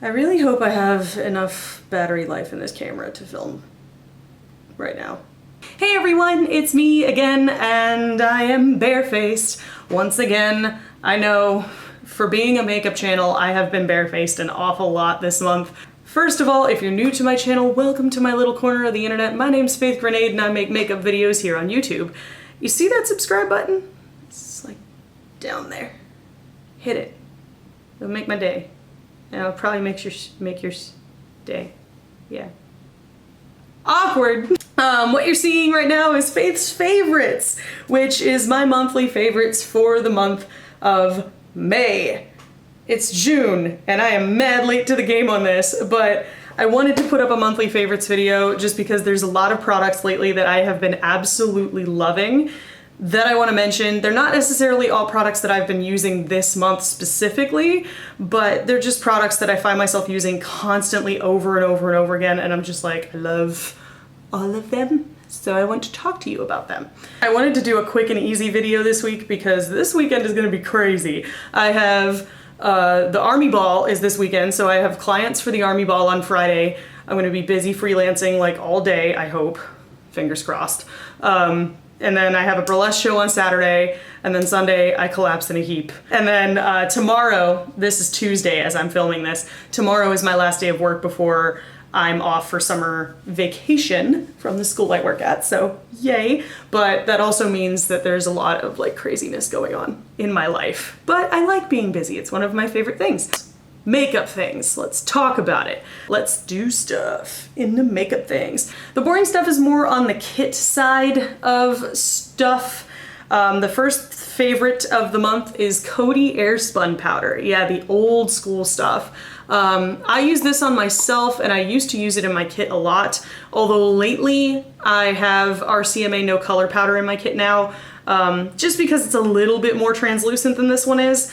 I really hope I have enough battery life in this camera to film right now. Hey everyone, it's me again, and I am barefaced once again. I know, for being a makeup channel, I have been barefaced an awful lot this month. First of all, if you're new to my channel, welcome to my little corner of the internet. My name's Faith Grenade and I make makeup videos here on YouTube. You see that subscribe button? It's like down there. Hit it. It'll make my day. And it'll probably make your day. Yeah. Awkward. What you're seeing right now is Faith's Favorites, which is my monthly favorites for the month of May. It's June, and I am mad late to the game on this, but I wanted to put up a monthly favorites video just because there's a lot of products lately that I have been absolutely loving that I want to mention. They're not necessarily all products that I've been using this month specifically, but they're just products that I find myself using constantly over and over and over again, and I'm just like, I love all of them. So I want to talk to you about them. I wanted to do a quick and easy video this week because this weekend is going to be crazy. I have the Army Ball is this weekend, so I have clients for the Army Ball on Friday. I'm going to be busy freelancing like all day, I hope. Fingers crossed. And then I have a burlesque show on Saturday, and then Sunday I collapse in a heap. And then tomorrow, this is Tuesday as I'm filming this, tomorrow is my last day of work before I'm off for summer vacation from the school I work at, so yay. But that also means that there's a lot of like craziness going on in my life. But I like being busy, it's one of my favorite things. Makeup things, let's talk about it. Let's do stuff in the makeup things. The boring stuff is more on the kit side of stuff. The first favorite of the month is Coty Airspun Powder. Yeah, the old school stuff. I use this on myself and I used to use it in my kit a lot, although lately I have RCMA No Color Powder in my kit now, just because it's a little bit more translucent than this one is.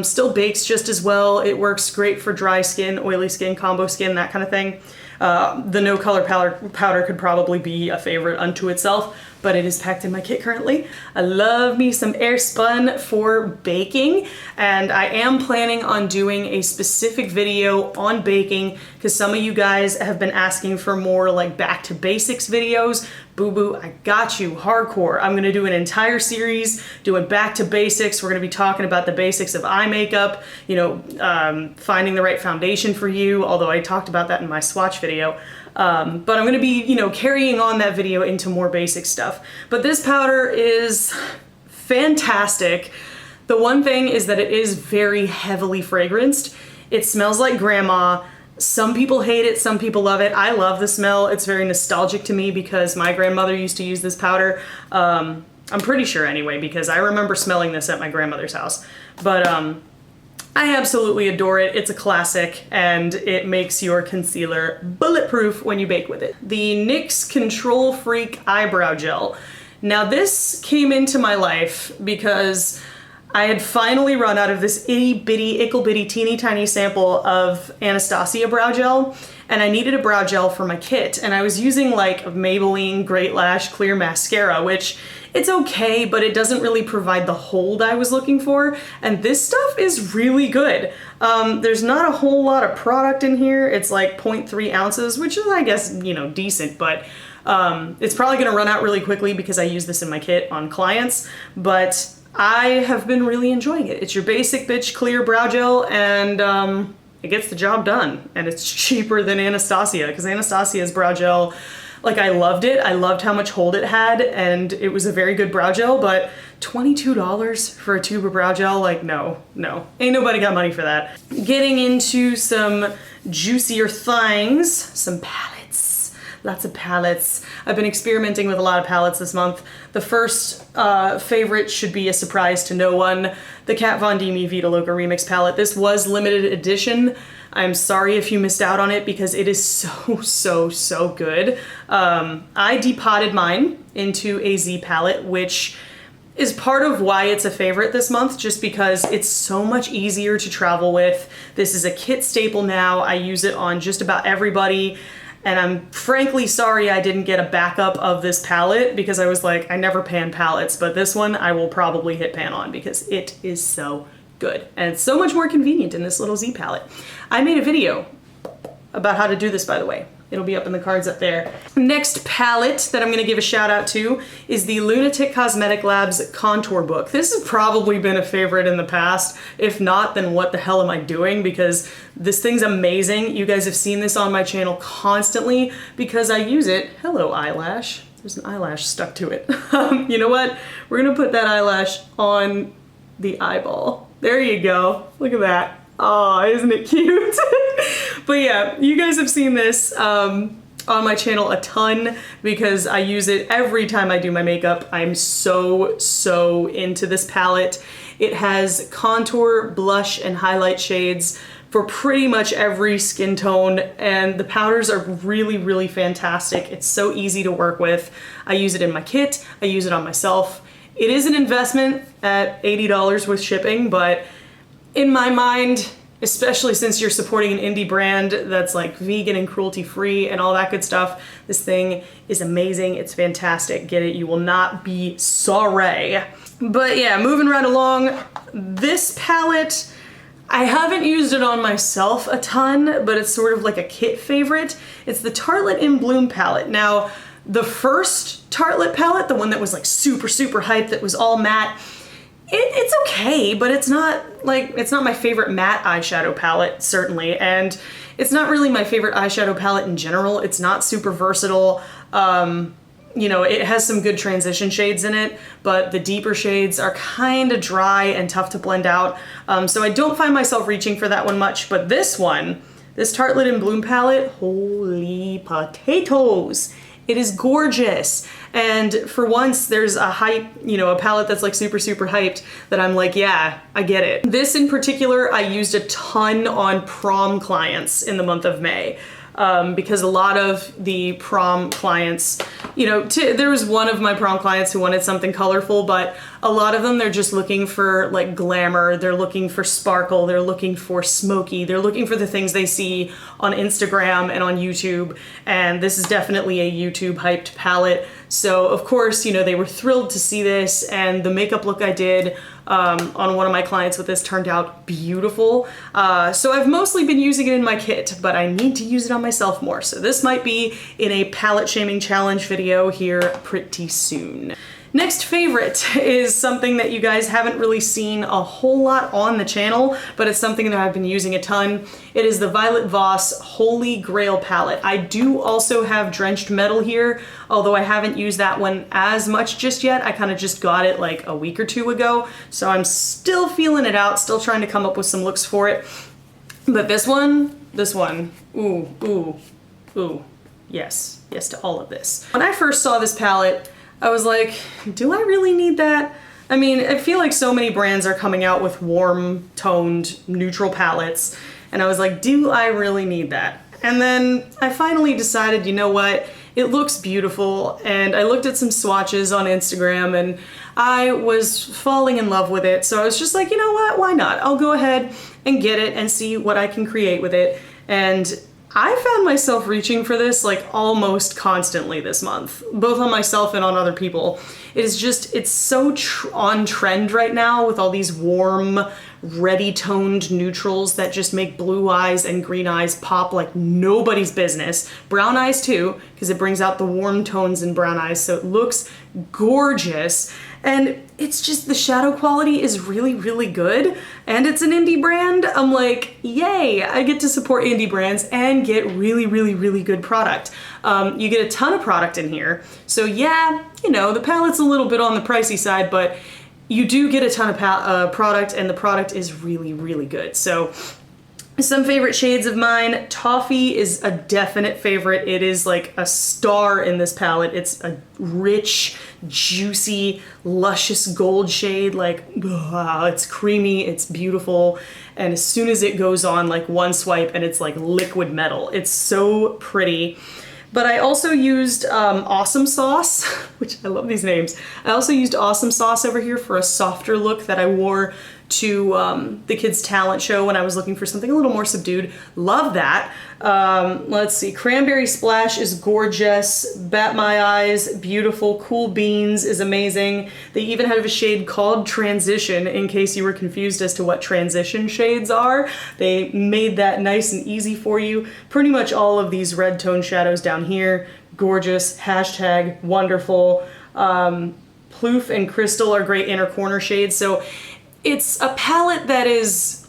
Still bakes just as well. It works great for dry skin, oily skin, combo skin, that kind of thing. The No Color powder could probably be a favorite unto itself, but it is packed in my kit currently. I love me some Airspun for baking, and I am planning on doing a specific video on baking because some of you guys have been asking for more like back to basics videos. Boo boo, I got you, hardcore. I'm gonna do an entire series doing back to basics. We're gonna be talking about the basics of eye makeup, you know, finding the right foundation for you, although I talked about that in my swatch video. But I'm gonna be, you know, carrying on that video into more basic stuff. But this powder is fantastic. The one thing is that it is very heavily fragranced. It smells like grandma. Some people hate it, some people love it. I love the smell. It's very nostalgic to me because my grandmother used to use this powder. I'm pretty sure anyway, because I remember smelling this at my grandmother's house. But I absolutely adore it. It's a classic and it makes your concealer bulletproof when you bake with it. The NYX Control Freak Eyebrow Gel. Now this came into my life because I had finally run out of this itty bitty, ickle bitty, teeny tiny sample of Anastasia brow gel, and I needed a brow gel for my kit, and I was using like a Maybelline Great Lash Clear Mascara, which it's okay, but it doesn't really provide the hold I was looking for, and this stuff is really good. There's not a whole lot of product in here. It's like 0.3 ounces, which is, I guess, you know, decent, but it's probably gonna run out really quickly because I use this in my kit on clients, but I have been really enjoying it. It's your basic bitch clear brow gel, and it gets the job done. And it's cheaper than Anastasia, because Anastasia's brow gel, like, I loved it. I loved how much hold it had, and it was a very good brow gel, but $22 for a tube of brow gel, like, no. Ain't nobody got money for that. Getting into some juicier things, some palettes. Lots of palettes. I've been experimenting with a lot of palettes this month. The first favorite should be a surprise to no one. The Kat Von D Vita Loca Remix palette. This was limited edition. I'm sorry if you missed out on it because it is so good. I depotted mine into a Z palette, which is part of why it's a favorite this month, just because it's so much easier to travel with. This is a kit staple now. I use it on just about everybody. And I'm frankly sorry I didn't get a backup of this palette because I was like, I never pan palettes, but this one I will probably hit pan on because it is so good. And it's so much more convenient in this little Z palette. I made a video about how to do this, by the way. It'll be up in the cards up there. Next palette that I'm gonna give a shout out to is the Lunatic Cosmetic Labs Contour Book. This has probably been a favorite in the past. If not, then what the hell am I doing? Because this thing's amazing. You guys have seen this on my channel constantly because I use it. Hello, eyelash. There's an eyelash stuck to it. You know what? We're gonna put that eyelash on the eyeball. There you go. Look at that. Oh, isn't it cute? But yeah, you guys have seen this on my channel a ton because I use it every time I do my makeup. I'm so into this palette. It has contour, blush, and highlight shades for pretty much every skin tone, and the powders are really fantastic. It's so easy to work with. I use it in my kit, I use it on myself. It is an investment at $80 with shipping, but in my mind, especially since you're supporting an indie brand that's like vegan and cruelty-free and all that good stuff, this thing is amazing. It's fantastic. Get it? You will not be sorry. But yeah, moving right along, this palette, I haven't used it on myself a ton, but it's sort of like a kit favorite. It's the Tartelette in Bloom palette. Now, the first Tartelette palette, the one that was like super hyped, that was all matte, it's okay, but it's not my favorite matte eyeshadow palette, certainly, and it's not really my favorite eyeshadow palette in general. It's not super versatile. You know, it has some good transition shades in it, but the deeper shades are kind of dry and tough to blend out, so I don't find myself reaching for that one much. But this one, this Tartelette in Bloom palette, holy potatoes! It is gorgeous. And for once, there's a hype, you know, a palette that's like super hyped that I'm like, yeah, I get it. This in particular, I used a ton on prom clients in the month of May. Because a lot of the prom clients, you know, there was one of my prom clients who wanted something colorful, but a lot of them, they're just looking for like glamour, they're looking for sparkle, they're looking for smoky, they're looking for the things they see on Instagram and on YouTube, and this is definitely a YouTube hyped palette. So of course, you know, they were thrilled to see this, and the makeup look I did on one of my clients with this turned out beautiful. So I've mostly been using it in my kit, but I need to use it on myself more. So this might be in a palette shaming challenge video here pretty soon. Next favorite is something that you guys haven't really seen a whole lot on the channel, but it's something that I've been using a ton. It is the Violet Voss Holy Grail palette. I do also have Drenched Metal here, although I haven't used that one as much just yet. I kind of just got it like a week or two ago, so I'm still feeling it out, still trying to come up with some looks for it. But this one, ooh, yes to all of this. When I first saw this palette, I was like, do I really need that? I mean, I feel like so many brands are coming out with warm toned neutral palettes, and I was like, do I really need that? And then I finally decided, you know what, it looks beautiful, and I looked at some swatches on Instagram and I was falling in love with it, so I was just like, you know what, why not? I'll go ahead and get it and see what I can create with it. And I found myself reaching for this like almost constantly this month, both on myself and on other people. It is just, it's so on trend right now with all these warm, ready toned neutrals that just make blue eyes and green eyes pop like nobody's business. Brown eyes too, because it brings out the warm tones in brown eyes, so it looks gorgeous. And it's just, the shadow quality is really good, and it's an indie brand. I'm like, yay, I get to support indie brands and get really good product. You get a ton of product in here. So yeah, you know, the palette's a little bit on the pricey side, but you do get a ton of product, and the product is really good. So some favorite shades of mine, Toffee is a definite favorite. It is like a star in this palette. It's a rich, juicy, luscious gold shade. Like, it's creamy, it's beautiful, and as soon as it goes on, like one swipe and it's like liquid metal. It's so pretty. But I also used Awesome Sauce, which I love these names. I also used Awesome Sauce over here for a softer look that I wore to the kids' talent show when I was looking for something a little more subdued. Love that. Let's see, Cranberry Splash is gorgeous. Bat My Eyes, beautiful. Cool Beans is amazing. They even have a shade called Transition, in case you were confused as to what transition shades are. They made that nice and easy for you. Pretty much all of these red tone shadows down here, gorgeous. Hashtag wonderful. Ploof and Crystal are great inner corner shades. So it's a palette that is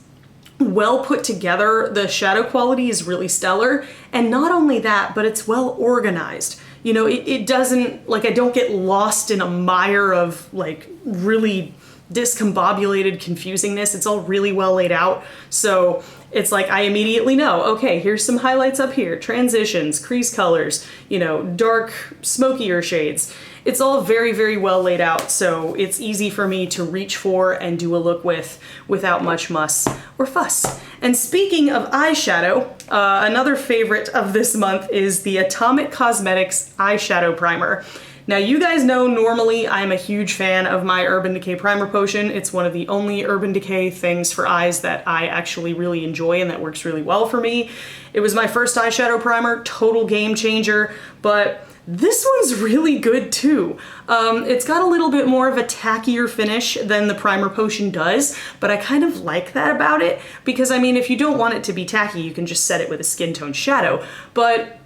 well put together. The shadow quality is really stellar. And not only that, but it's well organized. You know, it doesn't, like, I don't get lost in a mire of like really discombobulated confusingness. It's all really well laid out. So it's like I immediately know, okay, here's some highlights up here, transitions, crease colors, you know, dark, smokier shades. It's all very, very well laid out, so it's easy for me to reach for and do a look with without much muss or fuss. And speaking of eyeshadow, another favorite of this month is the Atomic Cosmetics Eyeshadow Primer. Now, you guys know normally I'm a huge fan of my Urban Decay Primer Potion. It's one of the only Urban Decay things for eyes that I actually really enjoy and that works really well for me. It was my first eyeshadow primer, total game changer, but this one's really good too. It's got a little bit more of a tackier finish than the Primer Potion does, but I kind of like that about it because, I mean, if you don't want it to be tacky, you can just set it with a skin tone shadow. But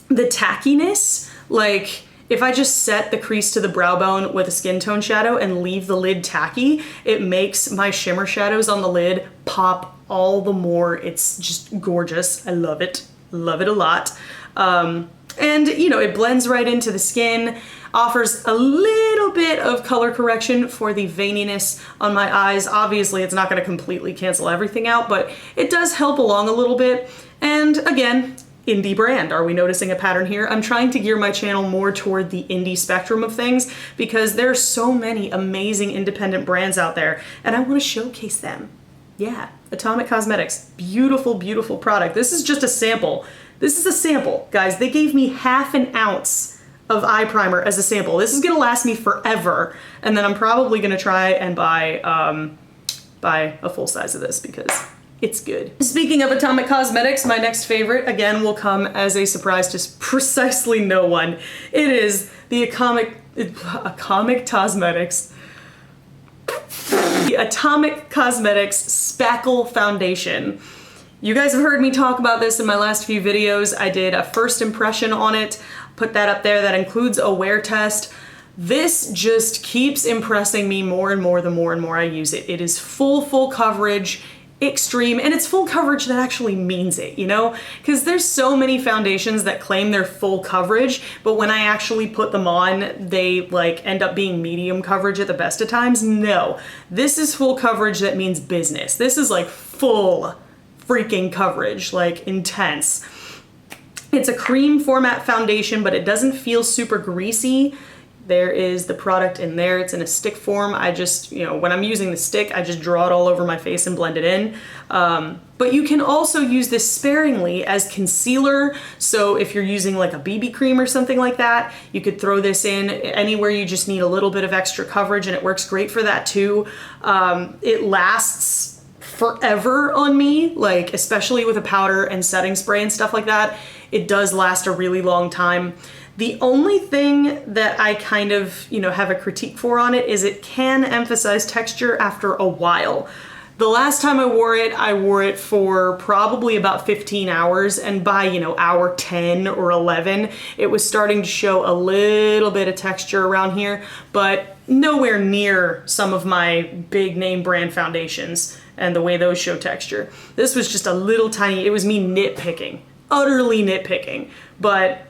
the tackiness, like, if I just set the crease to the brow bone with a skin tone shadow and leave the lid tacky, it makes my shimmer shadows on the lid pop all the more. It's just gorgeous. I love it. Love it a lot. And, you know, it blends right into the skin, offers a little bit of color correction for the veininess on my eyes. Obviously, it's not going to completely cancel everything out, but it does help along a little bit. And again, indie brand. Are we noticing a pattern here? I'm trying to gear my channel more toward the indie spectrum of things because there's so many amazing independent brands out there, and I want to showcase them. Yeah, Atomic Cosmetics, beautiful, beautiful product. This is just a sample. This is a sample, guys. They gave me half an ounce of eye primer as a sample. This is gonna last me forever, and then I'm probably gonna try and buy a full size of this because it's good. Speaking of Atomic Cosmetics, my next favorite, again, will come as a surprise to precisely no one. It is the Atomic Cosmetics. The Atomic Cosmetics Spackle Foundation. You guys have heard me talk about this in my last few videos. I did a first impression on it, put that up there. That includes a wear test. This just keeps impressing me more and more the more and more I use it. It is full coverage, extreme, and it's full coverage that actually means it, you know? Because there's so many foundations that claim they're full coverage, but when I actually put them on, they like end up being medium coverage at the best of times. No, this is full coverage that means business. This is like full freaking coverage, like intense. It's a cream format foundation, but it doesn't feel super greasy. There is the product in there. It's in a stick form. I just, you know, when I'm using the stick, I just draw it all over my face and blend it in. But you can also use this sparingly as concealer. So if you're using like a BB cream or something like that, you could throw this in anywhere you just need a little bit of extra coverage, and it works great for that too. It lasts forever on me, like especially with a powder and setting spray and stuff like that. It does last a really long time. The only thing that I kind of, you know, have a critique for on it is it can emphasize texture after a while. The last time I wore it for probably about 15 hours, and by, you know, hour 10 or 11, it was starting to show a little bit of texture around here, but nowhere near some of my big name brand foundations and the way those show texture. This was just a little tiny, it was me nitpicking, utterly nitpicking, but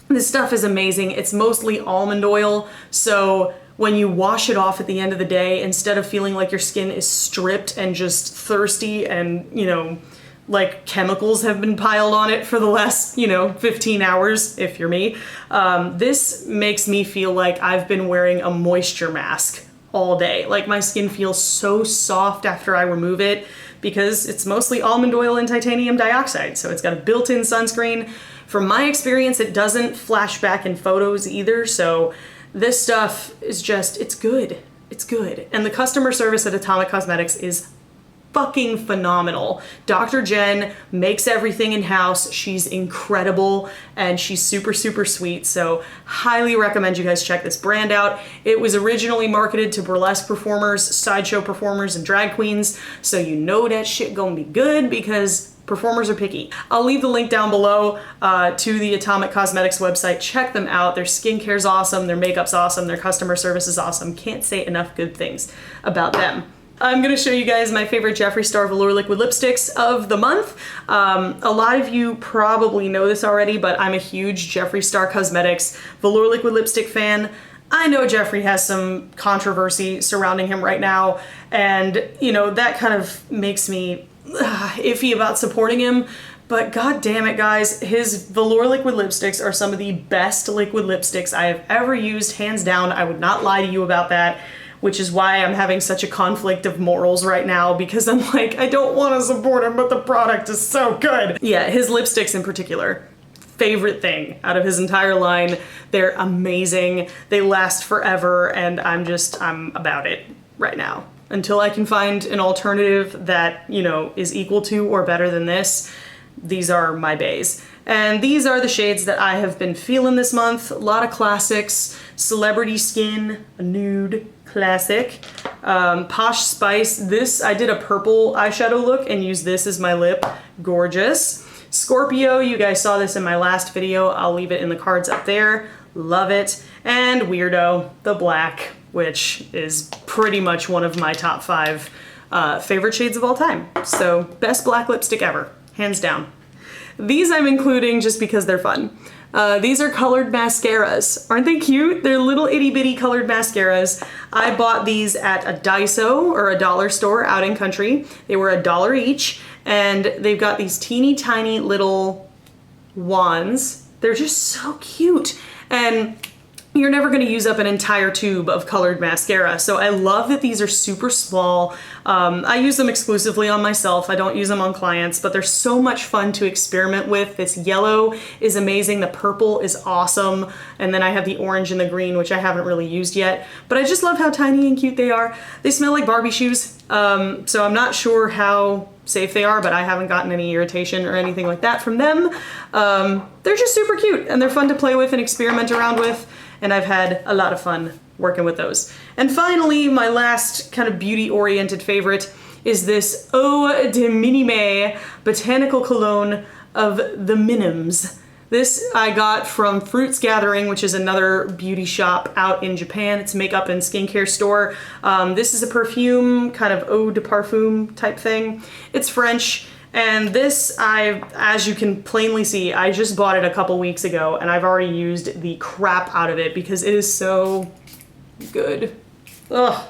this stuff is amazing. It's mostly almond oil, so when you wash it off at the end of the day, instead of feeling like your skin is stripped and just thirsty and, you know, like chemicals have been piled on it for the last, you know, 15 hours, if you're me, this makes me feel like I've been wearing a moisture mask all day. Like my skin feels so soft after I remove it because it's mostly almond oil and titanium dioxide, so it's got a built-in sunscreen. From my experience, it doesn't flash back in photos either, so this stuff is just, it's good. it's good. And the customer service at Atomic Cosmetics is fucking phenomenal. Dr. Jen makes everything in-house. She's incredible and she's super, super sweet. So highly recommend you guys check this brand out. It was originally marketed to burlesque performers, sideshow performers, and drag queens. So you know that shit gonna be good because performers are picky. I'll leave the link down below to the Atomic Cosmetics website. Check them out. Their skincare's awesome, their makeup's awesome, their customer service is awesome. Can't say enough good things about them. I'm gonna show you guys my favorite Jeffree Star Velour Liquid Lipsticks of the month. A lot of you probably know this already, but I'm a huge Jeffree Star Cosmetics Velour Liquid Lipstick fan. I know Jeffree has some controversy surrounding him right now, and you know, that kind of makes me iffy about supporting him, but god damn it guys, his Velour Liquid Lipsticks are some of the best liquid lipsticks I have ever used, hands down. I would not lie to you about that, which is why I'm having such a conflict of morals right now, because I'm like, I don't want to support him, but the product is so good. Yeah, his lipsticks in particular, favorite thing out of his entire line. They're amazing, they last forever, and I'm about it right now. Until I can find an alternative that, you know, is equal to or better than this, these are my baes. And these are the shades that I have been feeling this month. A lot of classics. Celebrity Skin, a nude classic. Posh Spice, this, I did a purple eyeshadow look and used this as my lip. Gorgeous. Scorpio, you guys saw this in my last video. I'll leave it in the cards up there. Love it. And Weirdo, the black, which is pretty much one of my top 5 favorite shades of all time. So best black lipstick ever, hands down. These I'm including just because they're fun. These are colored mascaras. Aren't they cute? They're little itty bitty colored mascaras. I bought these at a Daiso or a dollar store out in country. They were $1 each, and they've got these teeny tiny little wands. They're just so cute. And you're never gonna use up an entire tube of colored mascara. So I love that these are super small. I use them exclusively on myself. I don't use them on clients, but they're so much fun to experiment with. This yellow is amazing. The purple is awesome. And then I have the orange and the green, which I haven't really used yet, but I just love how tiny and cute they are. They smell like Barbie shoes. So I'm not sure how safe they are, but I haven't gotten any irritation or anything like that from them. They're just super cute and they're fun to play with and experiment around with. And I've had a lot of fun working with those. And finally, my last kind of beauty-oriented favorite is this Eau de Minime Botanical Cologne of the Minims. This I got from Fruits Gathering, which is another beauty shop out in Japan. It's a makeup and skincare store. This is a perfume, kind of eau de parfum type thing. It's French. And this, as you can plainly see, I just bought it a couple weeks ago and I've already used the crap out of it because it is so good. Ugh.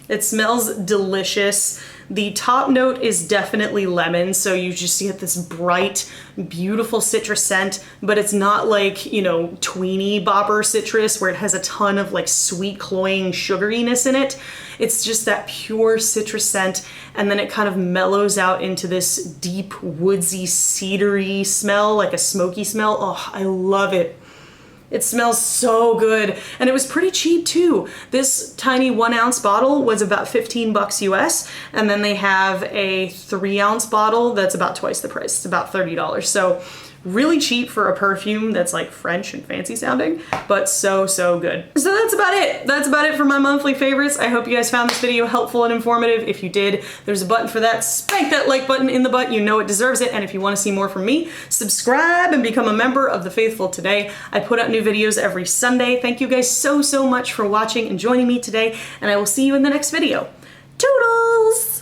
It smells delicious. The top note is definitely lemon, so you just get this bright, beautiful citrus scent, but it's not like, you know, tweeny bopper citrus where it has a ton of like sweet, cloying sugariness in it. It's just that pure citrus scent, and then it kind of mellows out into this deep, woodsy, cedary smell, like a smoky smell. Oh, I love it. It smells so good, and it was pretty cheap too. This tiny 1 ounce bottle was about 15 bucks US, and then they have a 3 ounce bottle that's about twice the price. It's about $30. So really cheap for a perfume that's like French and fancy sounding, but so, so good. So that's about it. That's about it for my monthly favorites. I hope you guys found this video helpful and informative. If you did, there's a button for that. Spank that like button in the butt. You know it deserves it. And if you want to see more from me, subscribe and become a member of the Faithful today. I put out new videos every Sunday. Thank you guys so, so much for watching and joining me today, and I will see you in the next video. Toodles!